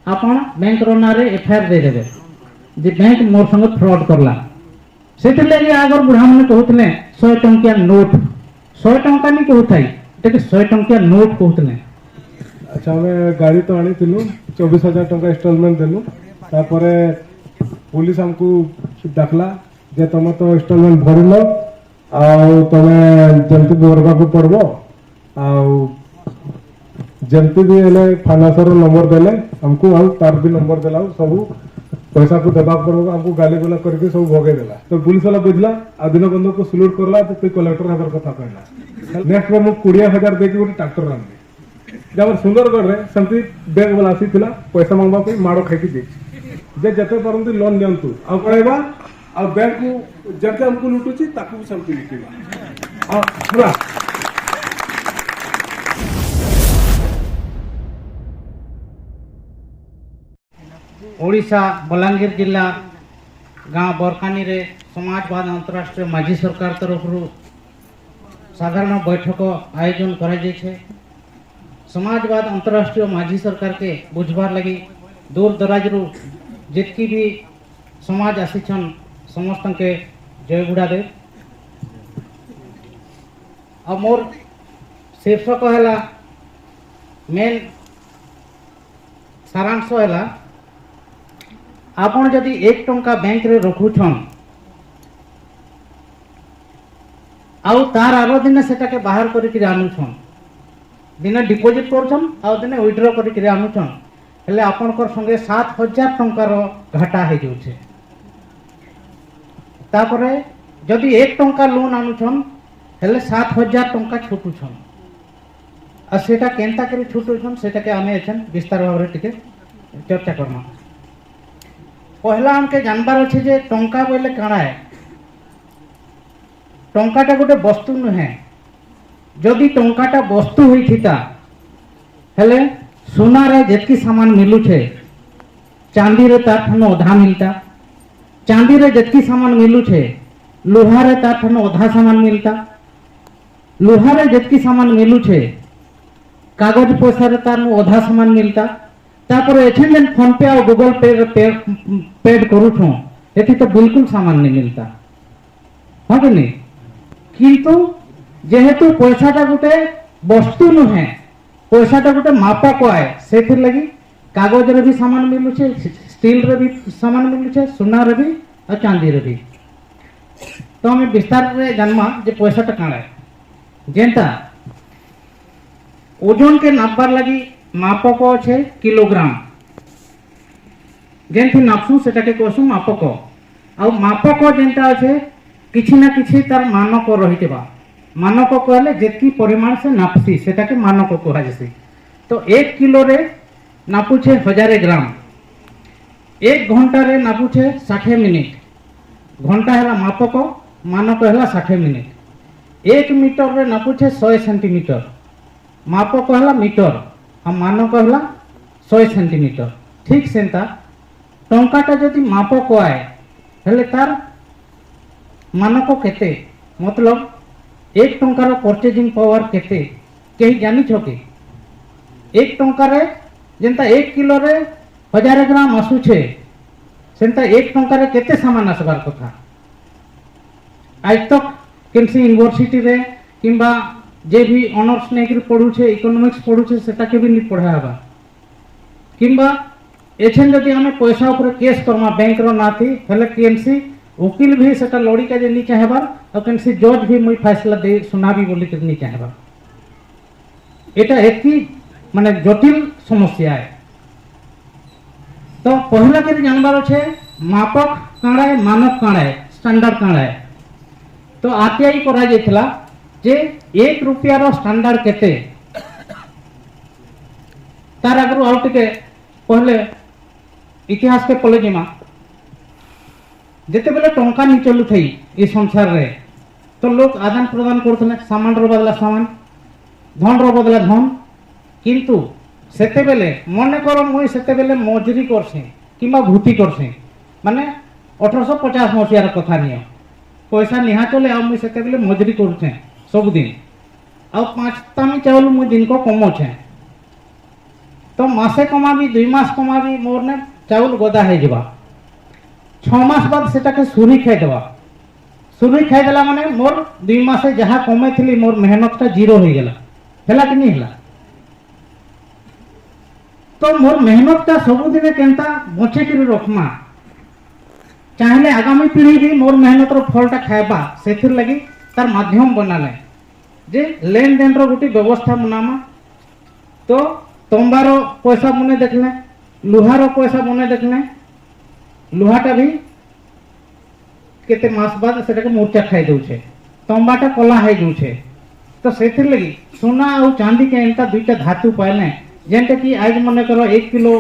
आपण बैंक रो नारे एफआईआर दे देबे जे बैंक मोर संग फ्रॉड करला सेते लगे आगर बुढ़ा माने कहउतले 100 टंकिया नोट 100 टंका नहीं कहउथाई एते 100 टंकिया नोट कहउतले। अच्छा हमें गाड़ी तो आनी थिलु 24,000 टंका इंस्टॉलमेंट देलु तापरे पुलिस हमको डाकला जे तुम तो इंस्टॉलमेंट भरल आउ तमे जल्दी भरबा को पड़बो आउ जल्दी भी हेले फाइनेंसर नंबर देले हमको आउ तार भी नंबर देला सब पैसा को देबा पड़बो हमको गाली गोला करके सब भगे देला तो पुलिस वाला बुझला आ दिन बंधु को सल्यूट करला तो तू कलेक्टर हबर कथा कहला नेक्स्ट में 20,000 देके गोटे ट्रैक्टर आनली जब सुंदरगढ़ रे संती बैंक वाला आसी थिला पैसा मांगबा पे माड़ो खाइकी दे जे जते परंतु लोन दियंतु आ करेबा आ बैंक को जते हमको लुटुची ताकू संती लिखिबा आ पूरा ओडिशा बलांगीर जिला गांव बरकानी रे समाजवाद अंतरराष्ट्रीय माझी सरकार तरफ साधारण बैठक आयोजन करा जाय। समाजवाद अंतरराष्ट्रीय माझी सरकार के बुझबार लगी दूर दराज रु जितकी भी समाज आसीछन समस्त के जय गुड़ा दे। अब मोर शीर्षक है मेन सारांश है आपण जदि 1 टंका बैंक रे रखुछन आउ तार आरो दिन सेटा के बाहर करि के आनुछन दिन डिपोजिट करछन आउ दिन विथड्रॉ करि के आनुछन हेले आपण कर संगे 7,000 टंकार घाटा हे जोछे। तापरे जदि 1 टंका लोन आनुछन हेले 7,000 टंका छुटुछन आ सेटा केनता करी छुटुछन सेटा के आमे एछन विस्तार भाव रे टिके चर्चा करना। पहला हमके जानबार अच्छे जे टंका बोले काना है टंकाटा गोटे वस्तु नुहे जदि टंकाटा वस्तु हुई थिता हेले सोना रे जेतकी सामान मिलू छे चांदी रे तार ठनो अधा मिलता चांदी रे जेतकी सामान मिलू छे लोहा रे तार ठनो अधा सामान मिलता लोहा रे जेतकी सामान मिलू छे कागज पैसा रे तार अधा सामान मिलता तापर एठन जेन फोन पे और गूगल पे पेड करू छो एठी तो बिल्कुल सामान नहीं मिलता हाँ कि नहीं किंतु जेहेतु पैसाटा गोटे वस्तु नुहे पैसाटा गोटे मापक आए से लगी कागज रे भी सामान मिलू छे स्टील रे भी सामान मिलू छे सोना रे भी और चांदी रे भी। तो हमें विस्तार रे जानमा जे पैसाटा काଣା है जेंता ओजन के नापबार लगी मापक अच्छे किलोग्राम जेनथि नापसु सेटा के कहसु मापक आ मापक जेनता अच्छे किछि ना किछि तार मानक रहितबा मानक कहले जेतकी परिमाण से नापसी सेटा के मानक कहा जैसे। तो 1 किलो रे नापुछे 1000 ग्राम 1 घंटा रे नापुछे 60 मिनिट घंटा है मापक मानक है 60 मिनिट 1 मीटर रे नापुछे 100 सेंटीमीटर मापक है मीटर हम मानक है 100 सेंटीमीटर। ठीक सेंता टंकाटा जदि मापक आए हेले तार मानक केते मतलब 1 टंकार परचेजिंग पावर केते कहीं जानी छो कि 1 टंकार जेंता 1 किलो रे 1000 ग्राम आसु छे सेंता 1 टंकार केते सामान आसबार कथा। आज तक केनसी यूनिवर्सिटी रे किंबा जे भी ऑनर्स नेकरी पढ़ू छे इकोनॉमिक्स पढ़ू छे सेटा के भी नहीं पढ़ा हबा किंबा एछन जदि हमें पैसा ऊपर केस करमा बैंक रो नाथी हेले केनसी वकील भी सेटा लड़ी का जे नहीं चाहेबार और केनसी जज भी मुई फैसला दे सुनाबी बोली के नहीं चाहेबार एटा एकी माने जटिल समस्या है। तो पहला के जानबार छे मापक काणा है मानक काणा है स्टैंडर्ड काणा है। तो आरटीआई करा जेथला जे 1 रुपया रो स्टैंडर्ड केते तार अगर आउ टिके पहले इतिहास के पलेजिमा जेते बेले टंका नहीं चलु थई ए संसार रे तो लोग आदान प्रदान करथले सामान रो बदला सामान धन रो बदला धन किंतु सेते बेले मने करो मुई सेते बेले मजूरी करसे किंबा भूति करसे माने 1850 मसियार कथा नियो पैसा निहा चले आ मुई सेते बेले मजूरी करछे सब दिन आ 5 तामी चावल मुई दिन को कमो छे तो मासे कमाबी 2 मास कमाबी मोर ने चाउल गदा है जबा 6 मास बाद सेटा के सुरी खाई देबा सुरी खाई देला माने मोर 2 मासे जहां कमे थली मोर मेहनत ता जीरो हो गेला हेला कि नहीं हेला। तो मोर मेहनत ता सब दिन केनता बचे के रखमा चाहले आगामी पीढ़ी भी मोर मेहनत रो फल ता खाइबा सेथिर लगी तार माध्यम बनाले जे लेन देन रो गुटी व्यवस्था बनामा। तो तंबारो पैसा मने देखले लुहारो पैसा मने देखले लुहाटा भी केते मास बाद सेटा के मूर्छा खाई दउछे तंबाटा कला है दउछे। तो सेथिर लगी सोना और चांदी के एंता दुईटा धातु पाइले जेंते कि आज मने करो 1 किलो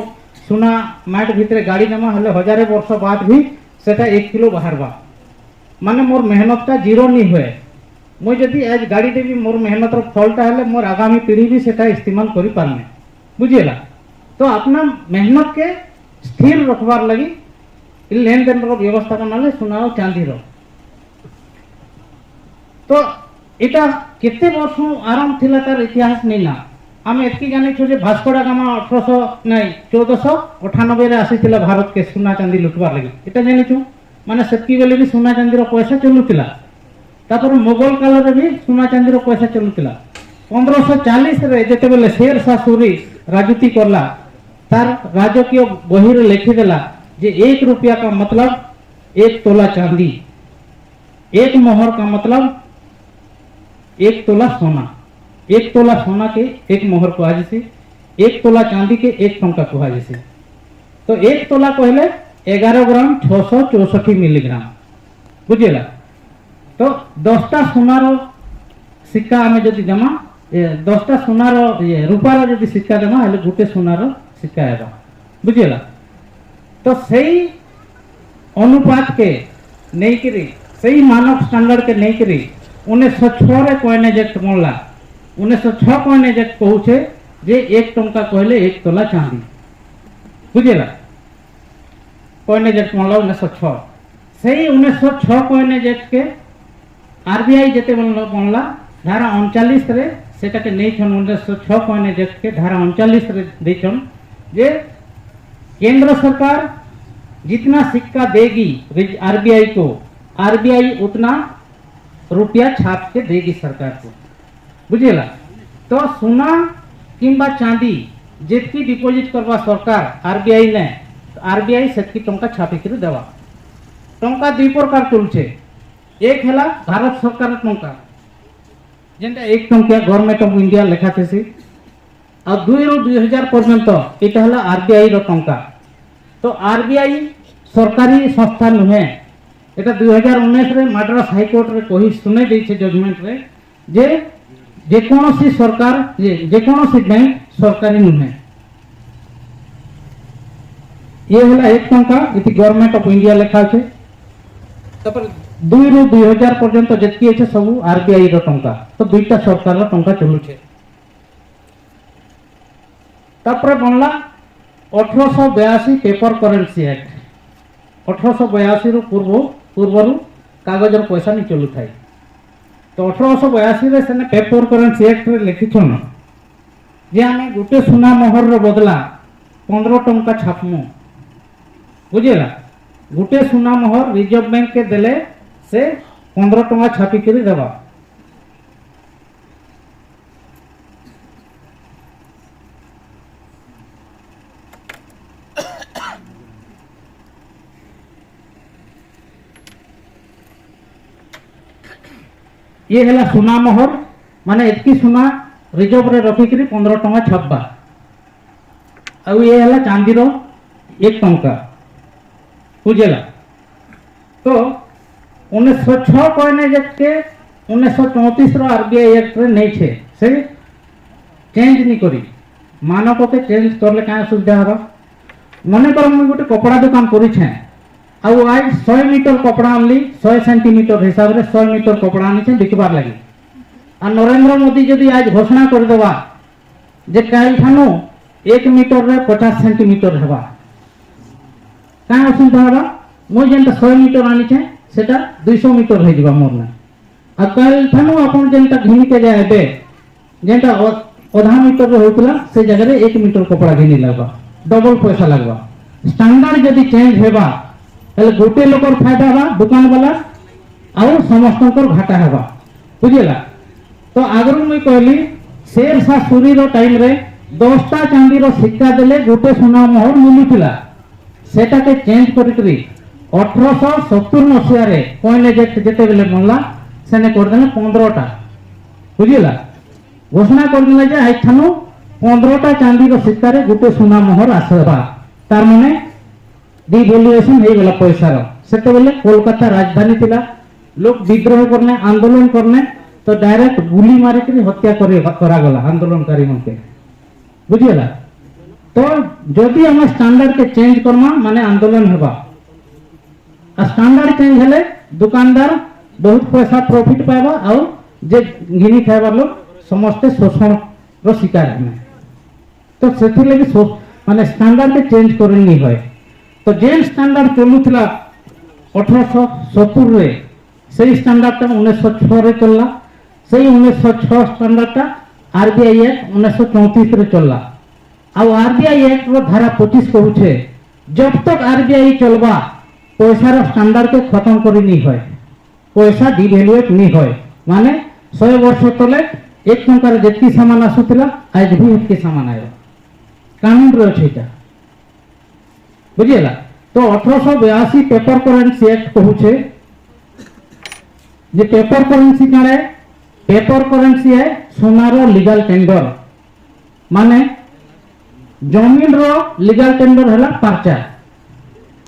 सोना माट भितरे गाड़ी जमा हले हजारे वर्ष बाद भी सेटा 1 किलो बाहरबा माने मोर मेहनत ता जीरो नहीं हुए। मुई जदि आज गाड़ी देवी मोर मेहनत रो फलटा हले मोर आगामी पीढ़ी भी सेटा इस्तेमाल करि पारने बुझिएला। तो अपना मेहनत के स्थिर रखबार लगी लेन देन रो व्यवस्था करनाले सोना और चांदी रो। तो इटा केते वर्ष आराम थिला तार इतिहास नहीं ना आम एतकी जानी छो जे भास्को डा गामा 1800 नहीं 1498 रे आसीथिला भारत के सोना चांदी लुटबार लगी इटा जानी छो माने सेतकी बेले भी सोना चांदी रो पैसा चलुतिला। तापर मुगल काल रे भी सोना चांदी रो पैसा चलुतिला। 1540 रे जेते बेले शेर शाह सूरी राजनीति करला तार राजकीय बही रे लिखि देला जे 1 रुपया का मतलब 1 तोला चांदी 1 मोहर का मतलब 1 तोला सोना 1 तोला सोना के 1 मोहर को आजिसी 1 तोला चांदी के 1 टंका को आजिसी। तो 1 तोला कहले 11 ग्राम 664 मिलीग्राम बुझेला। तो 10टा सोनार सिक्का आमे जदि जमा 10टा सोनार रूपार जदि सिक्का जमा हले गुटे सोनार सिक्का हेबा बुझेला। तो सही अनुपात के नहीं करी सही मानक स्टैंडर्ड के नहीं करी 1906 रे कॉइनेज एक्ट बनला 1906 कॉइनेज एक्ट कहूछे जे 1 टंका कहले 1 तोला चांदी बुझेला। कॉइनेज एक्ट बनला 1906 सही 1906 कॉइनेज एक्ट के आरबीआई जेते बनला धारा 39 रे सेटा के नहीं छन 1906 कॉइनेज एक्ट के धारा 39 रे देछन जे केंद्र सरकार जितना सिक्का देगी आरबीआई को आरबीआई उतना रुपया छाप के देगी सरकार को बुझेला। तो सोना किंबा चांदी जितकी डिपॉजिट करवा सरकार आरबीआई ने आरबीआई सेतकी टंका छापी कर देवा। टंका 2 प्रकार चलछे एक हेला भारत सरकार टंका जेंटा 1 टंकिया गवर्नमेंट ऑफ इंडिया लेखा थेसी और 2 ରୁ 2000 पर्यंत एटा हला आरबीआई रो टंका। तो आरबीआई सरकारी संस्था नुहे एटा 2019 रे मद्रास हाईकोर्ट रे कहि सुने दैछे जजमेंट रे जे जेकोनोसी सरकार जेकोनोसी बैंक सरकारी नुहे। ये हला 1 टंका इति गवर्नमेंट ऑफ इंडिया लेखा छे। तपर 2 ରୁ 2000 पर्यंत जेतकी छे सब आरबीआई रो टंका। तो दुईटा सरकार रो टंका चलु छे। तापर बनला 1882 पेपर करेंसी एक्ट 1882 रो पूर्वरु कागज रो पैसा नहीं चलु थाई। तो 1882 रे सेने पेपर करेंसी एक्ट रे लिखि छन जे आमे गुटे सोना मोहर रो बदला 15 टंका छापमु बुझेला। गुटे सोना मोहर रिजर्व बैंक के देले से 15 टंका छापी करी देबा। ये हेला सोना मोहर माने एतकी सोना रिजर्व रे रखी करी 15 टंका छापबा। और ये हेला चांदी रो 1 टंका बुझेला। तो 1906 कॉइनेज एक्ट के 1934 रो आरबीआई एक्ट रे नहीं छे से चेंज नहीं करी मानक के चेंज करले का सुविधा हबा। मने कर हम गोटे कपड़ा दुकान करी छे आउ आज 100 मीटर कपड़ा आनली 100 सेंटीमीटर हिसाब रे 100 मीटर कपड़ा आनी छे बिकबार लागि। आ नरेंद्र मोदी जदि आज घोषणा कर देबा जे काल थानो 1 मीटर रे 50 सेंटीमीटर हेबा का असुविधा हबा। मो जेंटा 100 मीटर आनी छे सेटा 200 मीटर हे जिबा मोर ना। आ काल थानो अपन जेंटा घिनी के जाय बे जेंटा अधा मीटर होता से जगह 1 मीटर कपड़ा घिनी लगवा डबल पैसा लगवा स्टैंडर्ड जदि चेंज होगा ताले गोटे लोकर फायदा बा दुकान वाला आउ समस्तकर घाटा हेबा बुझिला। तो आगरू मुई कहली शेरशाह सूरी रो टाइम रे 10टा चांदी रो सिक्का देले गोटे सोना मोहर मिलुथिला सेटा के चेंज करिकरी 1870 मसिया रे कॉइन एजेक्ट जेते बेले बनला सेने कर देले 15टा बुझिला घोषणा कर देले जे आइथानु 15टा चांदी रो सिक्का रे गोटे सोना मोहर आसेबा तार माने डिवैल्यूएशन हे गेला पैसा रो सेते बेले कोलकाता राजधानी थिला लोग विद्रोह करने आंदोलन करने तो डायरेक्ट गुली मारी के हत्या करा गला आंदोलनकारी मन के बुझिला। तो जदि हम स्टैंडर्ड के चेंज करमा माने आंदोलन हेबा स्टैंडर्ड चेंज हेले दुकानदार बहुत पैसा प्रॉफिट पाएबा और जे घिनी खाइबा लोग समस्त शोषण रो शिकार हेमे। तो सेथि लगी माने स्टैंडर्ड के चेंज करनी होय। तो जेन स्टैंडर्ड चलुथिला 1870 रे सही स्टैंडर्ड 1906 रे चलला सही 1906 स्टैंडर्ड आरबीआई एक्ट 1934 रे चलला आ आरबीआई एक्ट रो धारा 25 कहूछे जब तक आरबीआई चलबा पैसा रो स्टैंडर्ड के खत्म करी नी होय पैसा डिवैल्यूएट नी होय माने 100 वर्ष तले 1 टंका रे जेती सामान आसुतिला आज भी एतके सामान आयो कानून रो छैटा बुझिला। तो 1882 पेपर करेंसी एक्ट कहूछे जे paper currency Kane paper currency है सोनारो लीगल टेंडर माने जमीन रो लीगल टेंडर हला पर्चा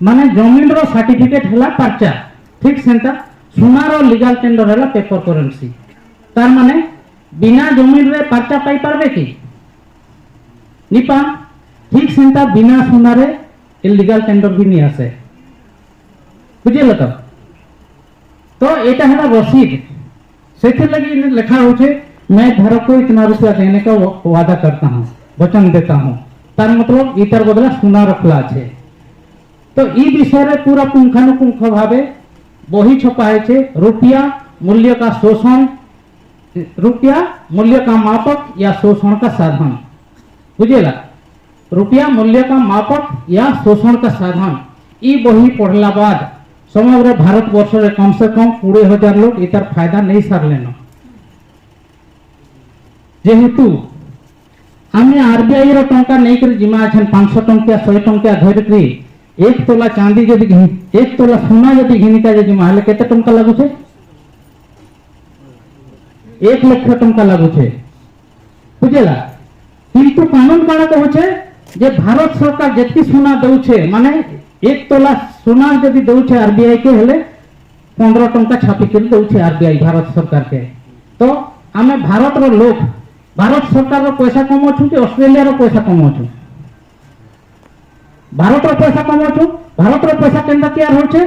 माने जमीन रो सर्टिफिकेट हला पर्चा ठीक सेंता सोनारो लीगल टेंडर हला पेपर करेंसी तार माने बिना जमीन रे पर्चा पाई पारबे की निपा ठीक सेंता बिना सोनारे इलीगल टेंडर भी नहीं आसे बुझिल। तो एटा हला रसीद सेथे लगी लिखा होछे मैं धारक को इतना रुपया देने का वादा करता हूँ वचन देता हूँ तार मतलब इतर बदला सोना रखला छे। तो ई विषय रे पूरा पुंखानुपुंख भावे बही छपा है रुपया मूल्य का शोषण रुपया मूल्य का मापक या शोषण का साधन बुझेला रुपया मूल्य का मापक या शोषण का साधन ई बही पढ़ला बाद समग्र भारत वर्ष रे कम से कम 20,000 लोग इतर फायदा नहीं सार लेना जेहेतु आमे आरबीआई रो टंका नहीं कर जिमा अछन 500 टंका 100 टंका धरि करी 1 तोला चांदी जदि 1 तोला सोना जदि घिनिता जे जिमा हले केते टंका लागु छे 1 लाख टंका लागु छे बुझेला। किंतु कानून काना कहू छे जे भारत सरकार जेती सोना दउ छे माने 1 तोला सोना जदि दउ छे आरबीआई के हेले 15 टंका छापी के दउ छे आरबीआई भारत सरकार के। तो आमे भारत रो लोग भारत सरकार रो पैसा कमाउछु कि ऑस्ट्रेलिया रो पैसा कमाउछु भारत रो पैसा कमाउछु भारत रो पैसा केंदा तैयार हो छे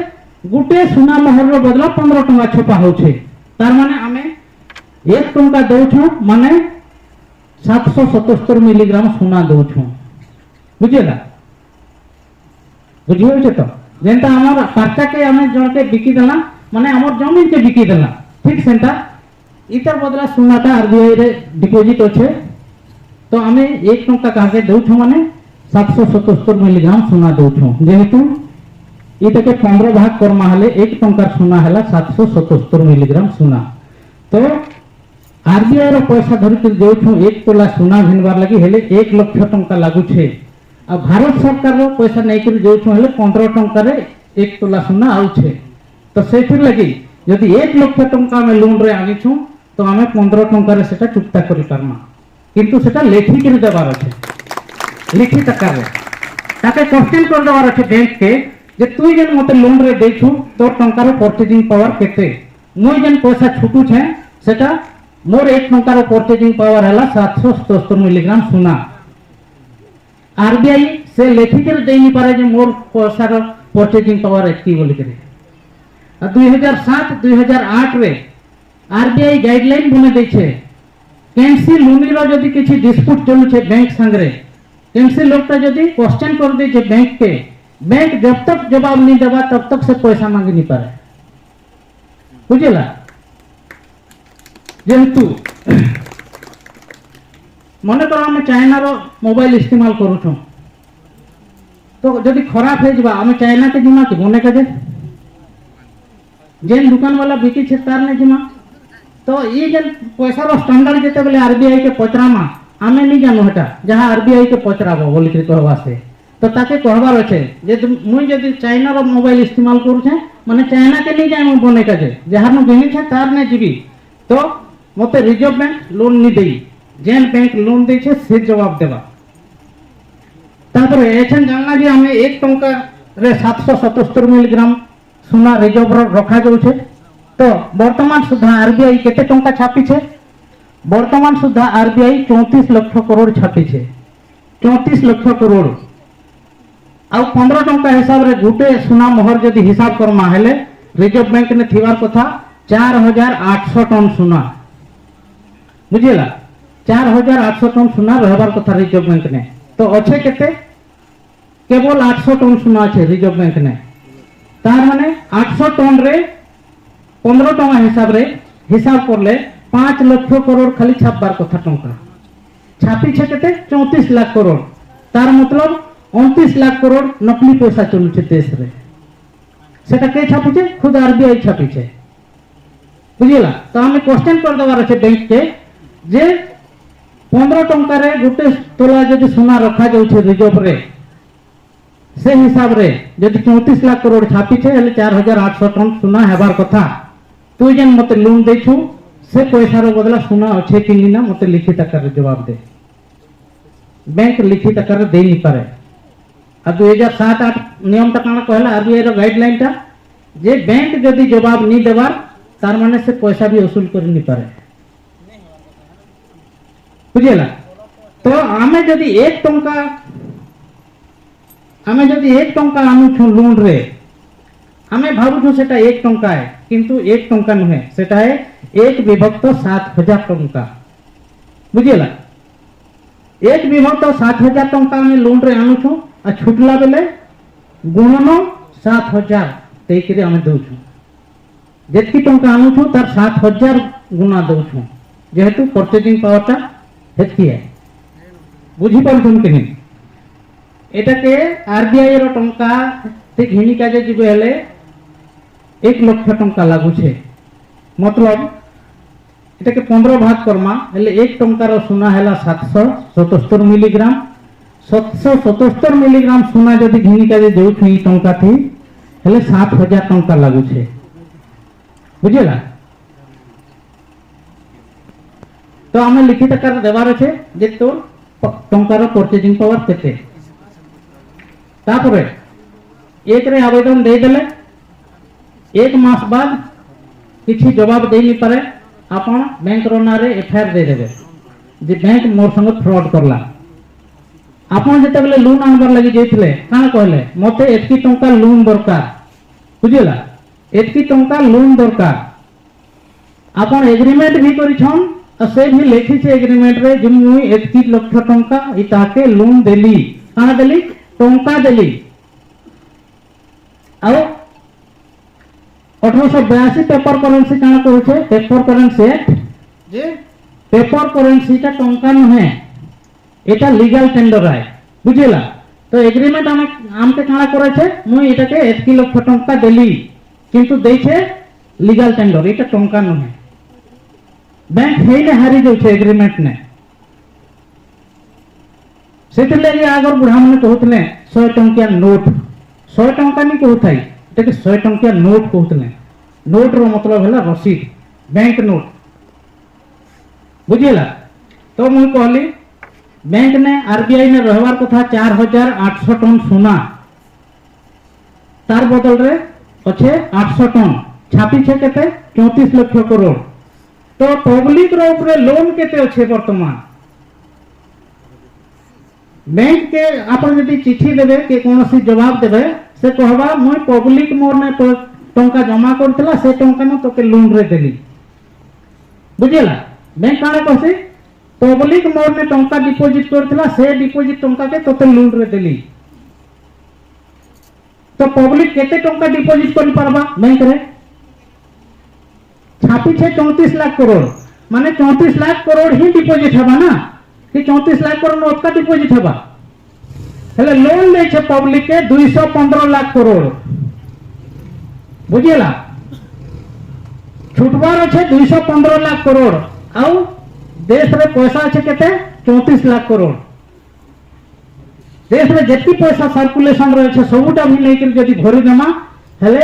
गुटे सोना मोहर रो बदला 15 टंका छपा हो छे तार माने आमे 1 टंका दउछु माने 777 मिलीग्राम सोना दउछु बुझिला बुझियो छे। तो जेंता हमर पर्चा के हमें जण के बिकी देला माने हमर जमीन के बिकी देला ठीक सेंता इतर बदला सोनाटा आरबीआई रे डिपॉजिट होछे। तो हमें 1 टंका काके दउछु माने 777 मिलीग्राम सोना दउछु जेहेतु इतके 15 भाग करमा हले 1 टंका सोना हला 777 मिलीग्राम सोना। तो आरबीआई रो पैसा धरि के देउछु 1 तोला सोना घिनबार लगी हेले 1 लाख टंका लागु छे आ भारत सरकार रो पैसा नै कर देउछु हेले 15 टंका रे 1 तोला सोना आउ छे। तो सेठी लगी यदि 1 लाख टंका में लोन रे आनी छु तो हमें 15 टंका रे सेटा चुक्ता करि पारमा किंतु सेटा लेखि के देबार अछि लिखित आकार रे ताके क्वेश्चन कर देबार अछि बैंक के जे तू जन मते लोन रे देछु तो टंका रो परचेजिंग पावर केते मोय जन पैसा छुटू छे सेटा मोर 1 टंका रो परचेजिंग पावर हला 777 मिलीग्राम सोना आरबीआई से लेखि के देई नि पारे जे मोर पैसा रो परचेजिंग पावर एती बोली करे 2007 2008 रे आरबीआई गाइडलाइन बने दै छे केनसी लोन रो जदी किछि डिस्प्यूट चलु छे बैंक संगे केनसी लोकटा जदी क्वेश्चन कर दे छे बैंक के बैंक जब तक जवाब नहीं देबा तब तक से पैसा मांगी नहीं पारे बुझेला। जेहेतु मन कर आम चाइना रो मोबाइल इस्तेमाल करूँ तो जदि खराब हो आम चाइना के जिमा कि बने के जेन दुकान वाला बिकी छे तार ने जिमा तो ये जेन पैसा रो स्टैंडर्ड जेते बेले आरबीआई के पचरामा आमे नहीं जानू हटा जहाँ आरबीआई के पचराबो बोली के कहवा से तो ताके कहबार अच्छे जे मुई जदि चाइना रो मोबाइल इस्तेमाल करू छे माने चाइना के नहीं जाए बने के जहाँ नु बिनी छे तार ने जीवी तो मते रिजर्व बैंक लोन नहीं देई जेन बैंक लोन दे छे से जवाब देवा तापर एछन जानना जे हमें 1 टंका रे 777 मिलीग्राम सोना रिजर्व रखा जाउ छे तो वर्तमान सुधा आरबीआई केते टंका छापी छे वर्तमान सुधा आरबीआई 34 लाख करोड़ छापी छे 34 लाख करोड़ आ 15 टंका हिसाब रे गुटे सोना मोहर जदि हिसाब करमा हेले रिजर्व बैंक ने थिवार कथा 4800 टन सोना बुझिला 4800 टन सोना रहबार कथा रिजर्व बैंक ने तो अच्छे केते केवल 800 टन सोना छे रिजर्व बैंक ने तार माने 800 टन रे 15 टंका हिसाब करले 5 लाख करोड़ खाली छापबार कथा टंका छापी छे केते 34 लाख करोड़ तार मतलब 29 लाख करोड़ नकली पैसा चलू छे देश रे सेटा के छापी छे खुद आरबीआई छापी छे बुझिला तो हमें क्वेश्चन कर दबार छे बैंक के जे 15 टंका रे गुटे तोला जदि सोना रखा जाउ छे रिजर्व रे से हिसाब रे जदि 34 लाख करोड़ छापी छे हेले 4800 टन सोना हेबार कथा तू जेन मते लोन देछु से पैसा रो बदला सोना अच्छे कि ना मते लिखित आकार जवाब दे बैंक लिखित आकार दे नहीं पारे आ 2007-8 नियम ता काना कहला आरबीआई रो गाइडलाइन ता जे बैंक जदि जवाब नहीं देबार तार माने से पैसा भी वसूल कर नहीं पारे बुझिला तो आमे जदि 1 टंका आनु छु लोन रे आमे भाबु छु सेटा 1 टंका है किंतु 1 टंका नुहे सेटा है 1 विभक्त 7000 टंका बुझिला 1 विभक्त 7000 टंका आमे लोन रे आनु छु आ छुटला बेले गुणन 7000 तेकरे आमे दउ छु जेतकी टंका आनु छु तार 7000 गुणा दउ छु जेहेतु परचेजिंग पावर ता हेतकी है बुझी पारथुन कि नहीं एटा के आरबीआई रो टंका से घिनी काजे जिबे हेले 1 लाख टंका लागू छे मतलब एटा के 15 भाग करमा हेले 1 टंका रो सोना हेला 777 मिलीग्राम 777 मिलीग्राम सोना जदि घिनी काजे देउ छी टंका थी हेले 7000 टंका लागू छे बुझिला तो हमें लिखित आकार देवार छे जे तो टंका रो परचेजिंग पावर केते तापरे एक रे आवेदन दे देले 1 मास बाद किसी जवाब दे नहीं पारे आपण बैंक रो नारे एफआईआर दे देबे जे बैंक मोर संग फ्रॉड करला आपण जेते बेले लोन आनबार लागि जेथिले काना कहले मते एतकी टंका लोन दरकार बुझिला एतकी टंका लोन दरकार आपण एग्रीमेंट भी करि छन आ से भी लिखि छे एग्रीमेंट रे जे मुई एतकी लाख टंका इताके लोन देली काना देली टंका देली आउ 1882 पेपर करेंसी काना कहू छे पेपर करेंसी एक्ट जे पेपर करेंसी का टंका नहे एटा लीगल टेंडर है बुझिला तो एग्रीमेंट आमके काना करे छे मुई एटाके एतकी लाख टंका देली किंतु दे छे लीगल टेंडर एटा टंका नहे बैंक हेले हारी जाउ छे एग्रीमेंट ने सेते लगे आगर बुढ़ा माने कहउतले 100 टंकिया नोट 100 टंका नहीं कहउथाई एटा के 100 टंकिया नोट कहउतले नोट रो मतलब हैला रसीद बैंक नोट बुझिला तो मुई कहली बैंक ने आरबीआई ने रहवार कथा 4800 टन सोना तार बदल रे अच्छे 800 टन छापी छे केते 34 लाख करोड़ तो पब्लिक रो ऊपर लोन केते अच्छे वर्तमान बैंक के आपण जदि चिट्ठी देबे के कोनोसी जवाब देबे से कहबा मोय पब्लिक मोर ने टंका जमा करतला से टंका न तो के लोन रे देली बुझिला बैंक काने कहसी पब्लिक मोर ने टंका डिपॉजिट करतला से डिपॉजिट टंका के तो लोन रे देली तो पब्लिक केते टंका डिपॉजिट कर परबा बैंक रे छापी छे 34 लाख करोड़ माने 34 लाख करोड़ ही डिपॉजिट हबा ना कि 34 लाख करोड़ अटका डिपोजिट हवा हेले लोन दे पब्लिक के 215 लाख करोड़ बुझेला छुटबार अच्छे 215 लाख करोड़ आउ देश रे पैसा अच्छे केते 34 लाख करोड़ देश में जितनी पैसा सर्कुलेशन रहे सबुटा भी नहीं जदि भरी देमा हेले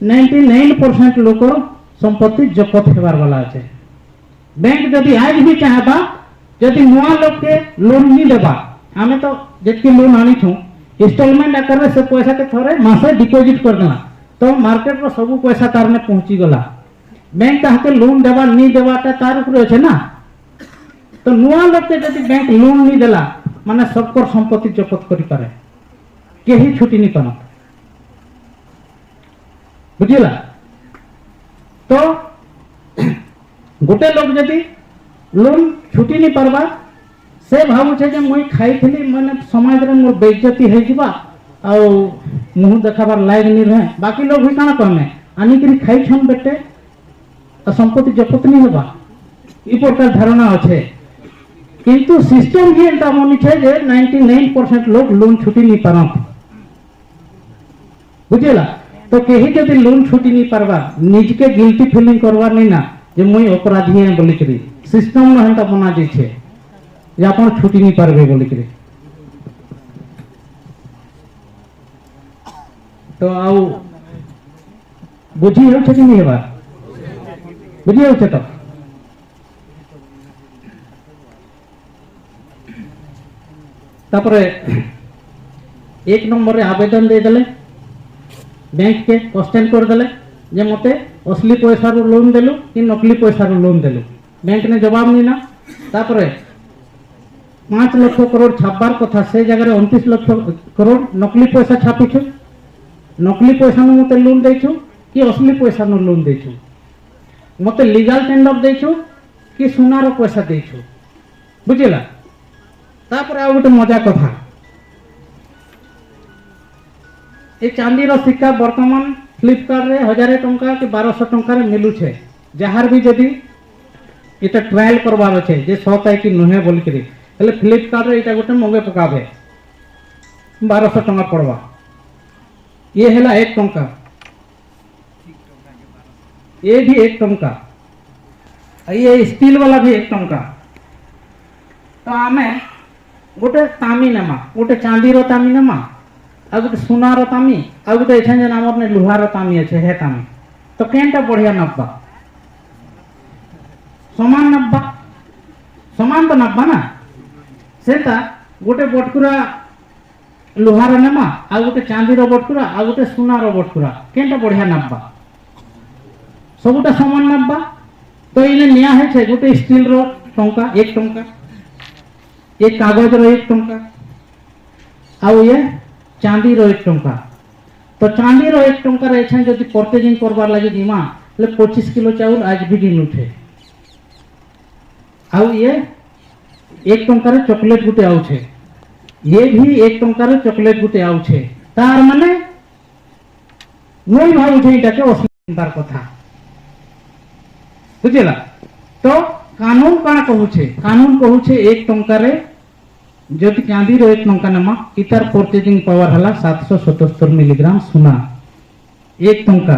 99% लोक संपत्ति जपत हेबार वाला अच्छे बैंक जदि आज भी चाहबा जदि नुआ लोग के लोन नहीं देबा आमे तो जितकी लोन आनी छू इंस्टॉलमेंट आकार से पैसा के थोड़े मासे डिपॉजिट कर देना तो मार्केट रो सब पैसा तार में पहुंची गला बैंक ताके लोन देबा नहीं देबाटा तार ऊपर अच्छे ना तो नुआ लोग के जदि बैंक लोन नहीं देला माने सबकर संपत्ति जपत करि पारे केही छुटी नहीं पाना बुझिला तो गोटे लोग जदि लोन छुटी नहीं पारबा से भावु छे जे मुई खाइथिली माने समाज रे मोर बेइज्जती हे जिबा आ मुंह देखाबार लायक नहीं रहे बाकी लोग भी काना कहमे आनी करी खाइ छन बेटे आ संपत्ति जपत नहीं होबा ई प्रकार धारणा अच्छे किंतु सिस्टम ही एंता मनी छे जे 99% लोग लोन छुटी नहीं पारा बुझेला तो केही जदि लोन छुटी नहीं पारबा निज के गिल्टी फीलिंग करवा नहीं ना जे मुई अपराधी है बोली करी सिस्टम न हेंता बना दै छे जे अपन छुटी नहीं पारबे बोली करी तो आउ बुझी हो छे कि नहीं हेबा बुझी हो छे तो तापरे एक नंबर रे आवेदन दे देले बैंक के क्वेश्चन कर देले जे मते असली पैसा रो लोन देलु कि नकली पैसा रो लोन देलु बैंक ने जवाब नहीं ना तापरे 5 लाख करोड़ छापबार कथा से जगह रे 29 लाख करोड़ नकली पैसा छापी छु नकली पैसा नु मते लोन दे छु कि असली पैसा नु लोन दे छु मते लीगल टेंडर दे छु कि सोना रो पैसा दे छु बुझिला तापर आ गोटे मजा कथा ए चांदी रो सिक्का वर्तमान फ्लिपकार्ट रे 1000 टंका कि 1200 टंका रे मिलु छे जहार भी जदी इटा ट्रायल करबार छे जे सत है कि नहे बोल करी हेले फ्लिपकार्ट रे इटा गोटे मगे पकाबे 1200 टंका पड़वा ये हेला 1 टंका ये भी 1 टंका ये स्टील वाला भी 1 टंका तो आमे गोटे तामी नेमा गोटे चांदी रो तामी नेमा आ गोटे सोना रो तामी आ गोटे एछन जे हमर ने लोहा रो तामी अछि हे तामी तो केनटा बढ़िया नब्बा समान तो नब्बा ना सेटा गोटे बटकुरा लोहा रो नेमा आ गोटे चांदी रो बटकुरा आ गोटे सोना रो बटकुरा केनटा बढ़िया नब्बा सबुटा समान नब्बा तो इने निया है छे गोटे स्टील रो टंका 1 टंका एक कागज रो 1 टंका आउ ये चांदी रो 1 टंका तो चांदी रो 1 टंका रे छन जदि परचेजिंग करबार लागि दिमा ले 25 किलो चाउल आज भी दिन उठे आउ ये 1 टंका रे चॉकलेट गुटे आउ छे ये भी 1 टंका रे चॉकलेट गुटे आउ छे तार माने नई भाउ छे इटा के असलिदार कथा बुझिला तो कानून काना कहू छे कानून कहू छे 1 टंका रे जदि चांदी रो 1 टंका नमा इतार परचेजिंग पावर हला 777 मिलीग्राम सोना 1 टंका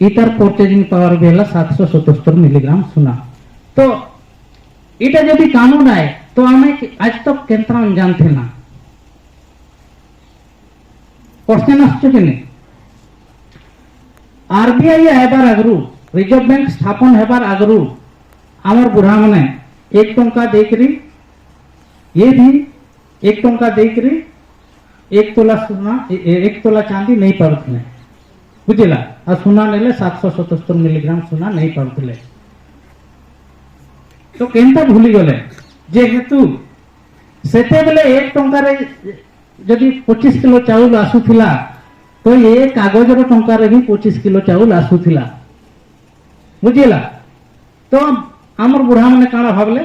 इतार परचेजिंग पावर भी हला 777 मिलीग्राम सोना तो इटा जदि कानून आए तो हमें आज तक केंद्र जानते ना क्वेश्चन आछे कि नहीं आरबीआई हेबार आगरू रिजर्व बैंक स्थापन हेबार आगरू आमर बुढ़ा माने 1 टंका देकरी ये भी 1 टंका देकरी 1 तोला सोना 1 तोला चांदी नहीं पारुथले बुझिला आ सोना नेले 777 मिलीग्राम सोना नहीं पारुथले तो केनता भूली गले जे हेतु सेते बेले 1 टंका रे जदि 25 किलो चाउल आसुथिला तो ये कागज रो टंका रे भी 25 किलो चाउल आसुथिला बुझिला तो आमर बुढ़ा माने काना भाबले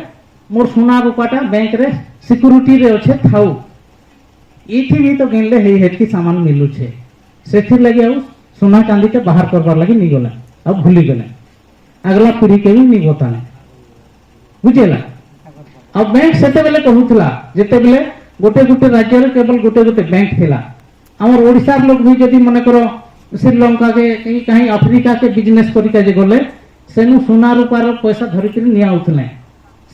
मोर सोना रूपाटा बैंक रे सिक्योरिटी रे अच्छे थाउ इथि भी तो गिनले हे हेतकी सामान मिलु छे सेथि लगे आ सोना चांदी के बाहर करबार लगी नहीं गला अब भूली गले अगला पीढ़ी के भी नहीं बताने बुझेला आ बैंक सेते बेले कहूतला जेते बेले गोटे गोटे राज्य रे केवल गोटे गोटे बैंक थिला हमर ओडिसा लोग भी जदी मने करो श्रीलंका के कहीं अफ्रीका के बिजनेस करिका जे गले सेनु सोना रूपार पैसा धरि के निया उथले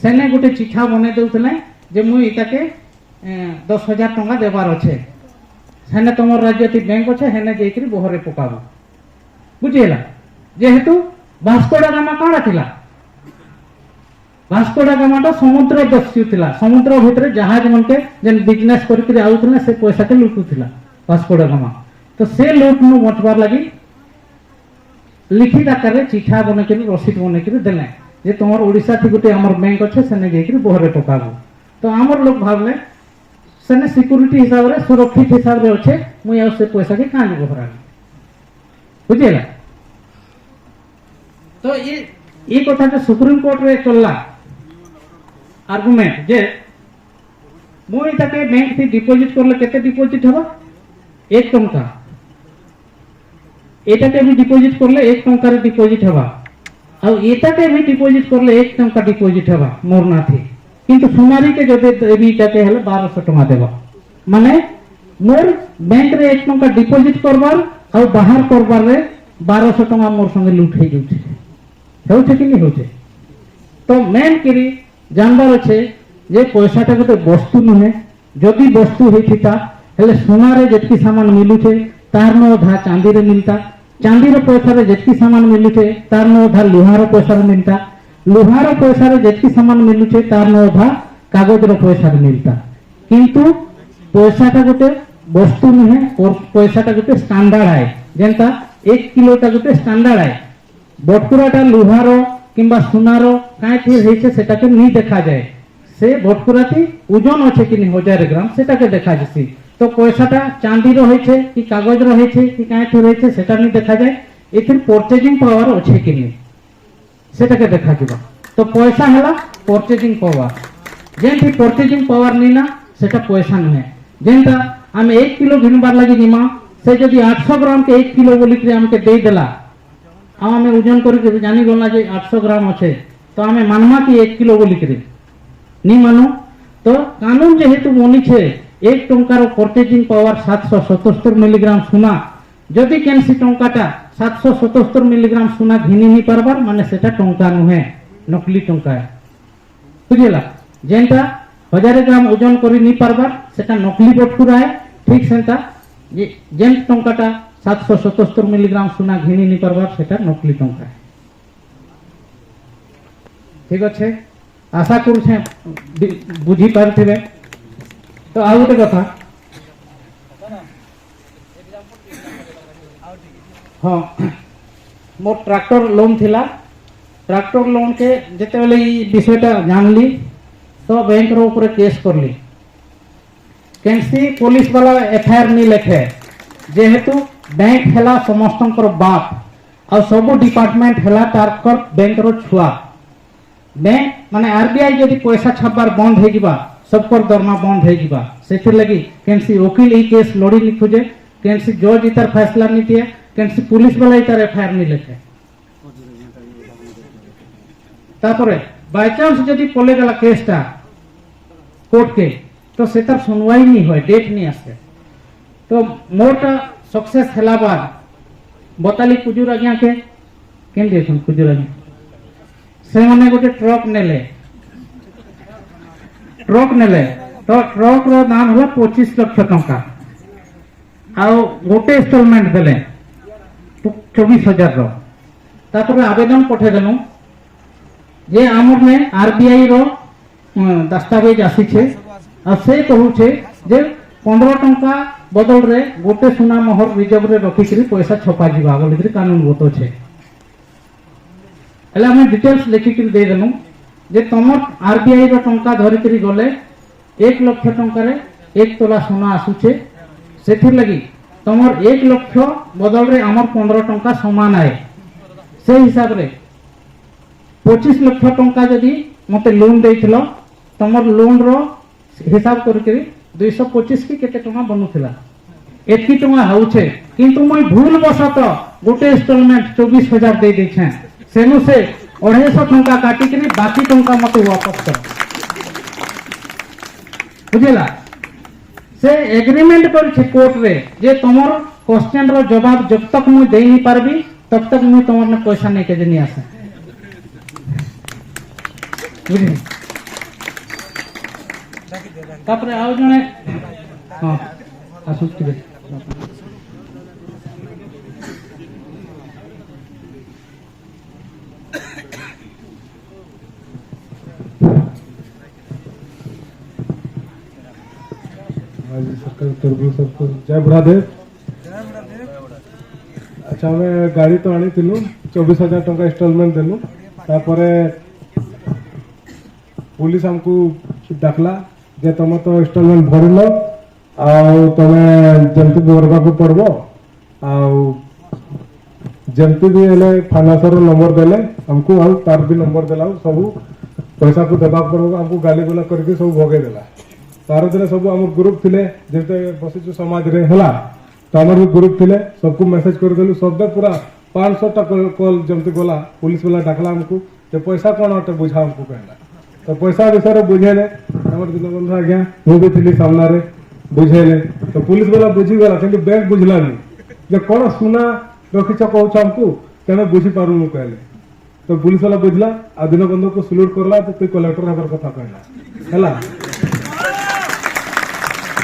सेने गोटे चिठा बने देउथले जे मु इता के 10,000 टका देबार अछि सेने तमर राज्य ती बैंक अछि हेने जेकरी बोहरे पकाबो बुझिला जेहेतु भास्को डा गामा काडा थिला भास्को डा गामा समुद्र दस्यु थिला समुद्र भितरे जहाज मनके जेन बिजनेस करके आउथले से पैसा के लुटुथिला भास्को डा गामा तो से लूट नु बचबार लगी लिखित आकार रे चिठा बने के रसीद बने के देले जे तमर ओडिसा थी गोटे हमर बैंक अछि सेने जेकरी बोहरे पकाबो तो हमर लोग भाबले सेने सिक्योरिटी हिसाब रे सुरक्षित हिसाब रे अछि मु या से पैसा के कान बोहरा बुझिला तो ये कथा के सुप्रीम कोर्ट रे चलला आर्गुमेंट जे मु इता के बैंक थी डिपॉजिट करले केते डिपॉजिट हबा 1 टंका एटा के भी डिपॉजिट करले 1 टंका रे डिपॉजिट हबा आ एटा के भी डिपॉजिट करले 1 टंका डिपॉजिट हबा मोर ना थी किंतु सुमारी के जदे देबी टा के हले 1200 टका देबा माने मोर बैंक रे 1 टंका डिपॉजिट करबार आ बाहर करबार रे 1200 टका मोर संगे लूट हे जाउछे होउछे कि नहीं होउछे तो मेन करी जानबार छे जे पैसाटा गोटे वस्तु नुहे जदि वस्तु हेथिता हेले सोना रे जेतकी सामान मिलुछे तार न अधा चांदी रे मिलता चांदी रे पैसा रे जेतकी सामान मिलुछे तार न अधा लोहा रे पैसा रे मिलता लोहा रे पैसा रे जेतकी सामान मिलुछे तार न अधा कागज रे पैसा रे मिलता किंतु पैसाटा गोटे वस्तु नुहे और पैसाटा गोटे स्टैंडर्ड है जेंता 1 किलो टा गोटे स्टैंडर्ड है बटकुराटा लोहार किंबा सुनार काई फिर हेछे सेटा के नहीं देखा जाए से बटकुराती ओजन अच्छे कि 1000 ग्राम सेटा के देखा जसी तो पैसाटा चांदी रो हेछे कि कागज रो हेछे कि काई फिर हेछे सेटा नहीं देखा जाए एथिर परचेजिंग पावर अच्छे कि नहीं सेटा के देखा जिबा तो पैसा हला परचेजिंग पावर जेंति परचेजिंग पावर नहीं ना सेटा पैसा नहे जेंता हम 1 किलो घिनबार लागि जिमा से जदी 800 ग्राम के 1 किलो बोली के हमके दे देला आमे ओजन करके जानी गला जे 800 ग्राम अच्छे तो आमे मानमा कि 1 किलो बोली करे नहीं मानो तो कानून जेहेतु बनी छे 1 टंकार परचेजिंग पावर 777 मिलीग्राम सुना जदि केनसी टंकाटा 777 मिलीग्राम सुना घिनी नहीं पारबार माने सेटा टंका नुहे नकली टंका है बुझिला जेंटा 1000 ग्राम ओजन करी नहीं पारबार सेटा नकली बटकुरा है ठीक सेंता जेन टंकाटा 777 मिलीग्राम सुना घिनी नहीं पारबार सेटा नकली टंका है ठीक अच्छे आशा करूछे बुझी पारथिबे तो आ गोटे कथा हाँ मोर ट्रैक्टर लोन थिला ट्रैक्टर लोन के जेते बेले ई विषयटा जानली तो बैंक रो ऊपर केस करली केनसी पुलिस वाला एफआईआर नहीं लेखे जेहेतु बैंक हेला समस्तंकर बाप आ सब डिपार्टमेंट हेला तारकर बैंक रो छुआ बैंक माने आरबीआई जदी पैसा छापबार बंद हे जिबा सबकर दरमा बंद हे जिबा सेथिर लगी केनसी वकील ई केस लड़ी नि खुजे केनसी जज इतार फैसला नि दिए केनसी पुलिस वाला इतार एफआईआर नि लेखे तापरे बाय चांस जदी पले गला केसटा कोर्ट के तो सेतार सुनवाई नहीं होय डेट नहीं आसे तो मोरटा सक्सेस हेला बाद बताली कुजुर आज्ञा के केन देछन कुजुर आज्ञा से माने गोटे ट्रक नेले तो ट्रक रो दाम होला 25 लाख टंका आ गोटे इंस्टॉलमेंट देले 24,000 रो तापर आवेदन पठे देनु जे आमर में आरबीआई रो दस्तावेज आसी छे आ से कहू छे जे 15 टंका बदल रे गोटे सुना मोहर रिजर्व रे रखी करी पैसा छपा जीवा बोली करी कानून बतो छे एला हम डिटेल्स लिखि करी दे देनु जे तमर आरबीआई रो टंका धरि करी गले 1 लाख टंका रे 1 तोला सोना आसु छे सेथिर लगी तमर 1 लाख बदल रे हमर 15 टंका समान आए से हिसाब रे 25 लाख टंका जदी मते लोन देइथिलो तमर लोन रो हिसाब करके 225 की केते टंका बनुथिला एतकी टंका हाउछे किंतु মই भूल बसत गोटे इंस्टॉलमेंट 24,000 दे दै छै सेनु से 250 टंका काटी के बाकी टंका मते वापस कर बुझेला से एग्रीमेंट कर कोर्ट रे जे तुमर क्वेश्चन रो जवाब जब तक मुझे दे नहीं पारबी तब तक मुझे तुमने पैसा नहीं के नहीं आसे बुझली तापरे आउ जने हां आसु ठीक राज्य सरकार तरफ सबको जय बुढ़ादेव। अच्छा आम गाड़ी तो आनी 24,000 टंका इनस्टॉलमेंट देलु तापरे पुलिस हमको डाकला जे तुम तो इनस्टॉलमेंट भरल आउ तमे जमती भरवा को पड़बो आउ जमती भी हेले फाइनेंसर नंबर देले हमको आउ तार भी नंबर देला सब पैसा को देबा पड़बो हमको गाली गुला करके सब भगे देला तार दिन सब आम ग्रुप थिले जेते बसिचु समाज रे हला तो आमर भी ग्रुप थिले सबको मैसेज कर देलु सब पूरा 500 टा कॉल जमती गला पुलिस वाला डाकला हमको ते पैसा कोन हटे बुझा हमको कहला तो पैसा विषय बुझेले हमर दीनबंधु आज्ञा मु भी थिली सामना रे बुझेले तो पुलिस वाला बुझी गला কিন্তু बैंक बुझलानी जे कोन सुना रखिछ कहउछ हमको तेने बुझी पारु मु कहले तो पुलिस वाला बुझला आ दीनबंधु को सल्यूट करला तो तू कलेक्टर हबर कथा कहला हला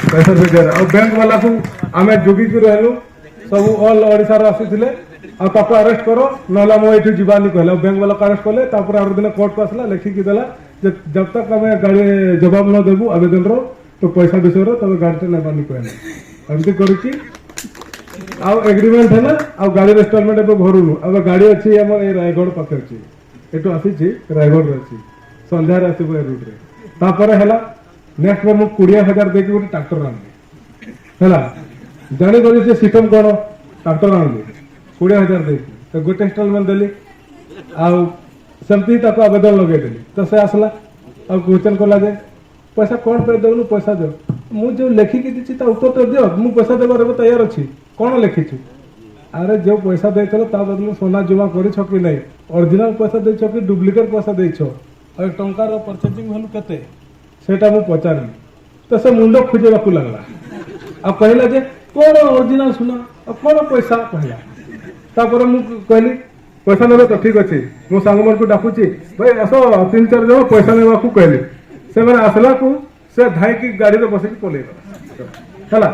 पैसा भेजे और बैंक वाला को आमे जोगी के रहलु सब ऑल ओडिसा रो आसीथिले आ ताको अरेस्ट करो नला मो एठी जीवानी कहला बैंक वाला अरेस्ट करले तापर आर दिन कोर्ट को आसला लिखि के देला जब तक हमें गाड़ी जवाब न देबू आवेदन रो तो पैसा विषय रो तब गाड़ी ने बानी कहला एमती करूची आ एग्रीमेंट है ना आ गाड़ी इनस्टॉलमेंट पे भरुनु अब गाड़ी अछि हमर ए रायगढ़ पाखे अछि एटो आसी छी रायगढ़ रे अछि संध्या रे आसी बे रूट रे तापर हैला नेक्स्ट में 20,000 देके गोटे ट्रैक्टर आनली हैला जाने गली से सिस्टम कोन ट्रैक्टर आनली 20,000 देके तो गोटे इनस्टॉलमेंट देली आ सेमती ताको आवेदन लगे देली तो से आसला आ क्वेश्चन कोला जे पैसा कोन पे देउनु पैसा दे मु जो लेखि के दिछि ता उत्तर तो दियो मु पैसा देबार रे तैयार अछि कोन लेखि छु अरे जो पैसा देइतलो ता बदलु सोना जमा करि छ कि नै ओरिजिनल पैसा देइ छ कि डुप्लीकेट पैसा देइ छ और टंका रो परचेजिंग वैल्यू केते सेटा मु पचारली तो से मुंडो खोजेबा को लागला आ कहला जे कोन ओरिजिनल सुना आ कोन पैसा कहला तापर मु कहली पैसा नेबे तो ठीक अछि मो संग मन को डाकुची भाई असो 3-4 जण पैसा नेबा को कहली से माने आसला को से धाई की गाड़ी रे बसे की पले हला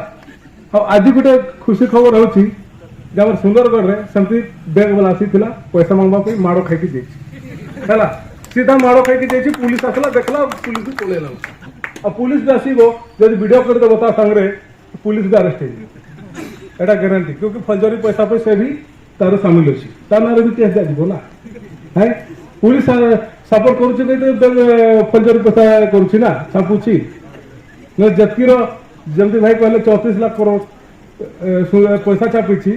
आ आज गुटे खुशी खबर होची जे हमर सुंदरगढ़ रे सेमती बैंक वाला आसीथिला पैसा मांगबा को माड़ो खाई की देछि हला सीधा माड़ो खाई की देछि पुलिस आसला देखला पुलिस भी पलेला आ पुलिस भी आसीबो जदि वीडियो कर दे बता संगरे पुलिस भी अरेस्ट हे एटा गारंटी क्योंकि फौजरी पैसा पे से भी तार शामिल अछि ता नारे भी केस जाजिबो ना है पुलिस सपोर्ट करूछि के फौजरी पैसा करूछि ना छापुछि न जतकीरो जल्दी भाई कहले 34 लाख करोड़ पैसा छापिछि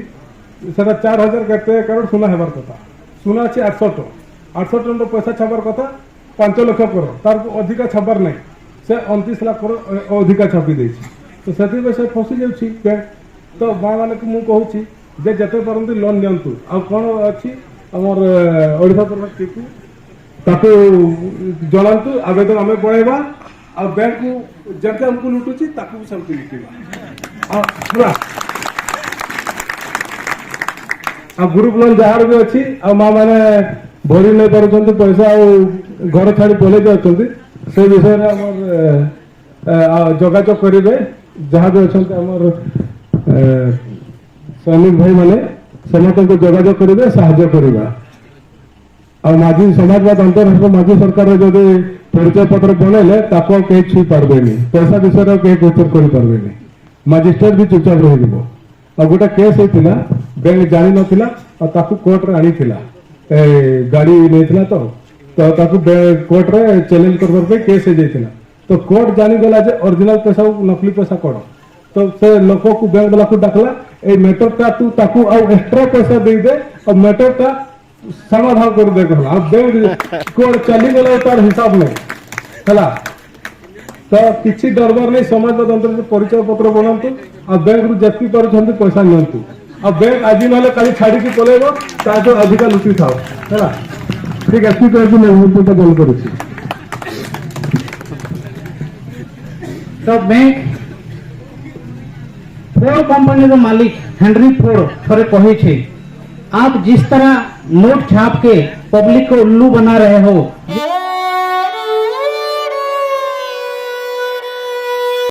सेटा 4,000 केते करोड़ सुना हेबार कथा सुना अछि 800 टन पैसा छापार कथा 5 लाख करोड़ तार अधिका छापार नै से 29 लाख करोड़ अधिका छापी देछि तो सेति में से फसी जाउछि तो बा माने को मु कहूछि जे जते परंतु लोन नियंतु आ कोन अछि हमर ओडिसा प्रदेश टीपू ताको जणांतु आवेदन हमें पळेबा आ बैंक को जते हमको लुटुछि ताको भी सब लिखिबा आ पूरा आ ग्रुप लोन जहार भी अछि आ मा माने भरी नै परछंती पैसा आ घर छाडी पले जाउछंती से विषय रे हमर जोगाजोग करिवे जहां भी अछंती हमर सैनिक भाई माने समस्त को जोगाजोग करिवे सहायता करिवा आ माजी समाजवाद अंतरराष्ट्रीय माजी सरकार जो परिचय पत्र बनैले ताको के छि पारबेनी पैसा विषय के गोचर करि पारबेनी मजिस्ट्रेट भी चुपचाप रहि दिबो आ गोटा केस हेतिला बैंक जानि नथिला आ ताको कोर्ट रे आनी थिला ए गाड़ी नेथिला तो ताको कोर्ट रे चैलेंज करबर पे केस हे जैथिला तो कोर्ट जानि गला जे ओरिजिनल पैसा नकली पैसा कोड तो से लोगों को बैंक वाला को डाकला ए मैटर ता तू ताको आ एक्स्ट्रा पैसा दे दे और मैटर ता समाधान कर दे कहला अब बैंक कोर्ट चली गला तार हिसाब में हला तो किछि डरबर नहीं समाजवाद अंतर परिचय पत्र बनांतु आ बैंक रु जति परछंती पैसा नियंतु आ बैंक आज नले काली छाडी के पलेबो ता तो अधिका लुटी थाओ हला ठीक है ठीक है मैं तो बंद करूची तो बैंक फोर्ड कंपनी रो मालिक हेनरी फोर्ड थोड़े कही छे, आप जिस तरह नोट छाप के पब्लिक को उल्लू बना रहे हो,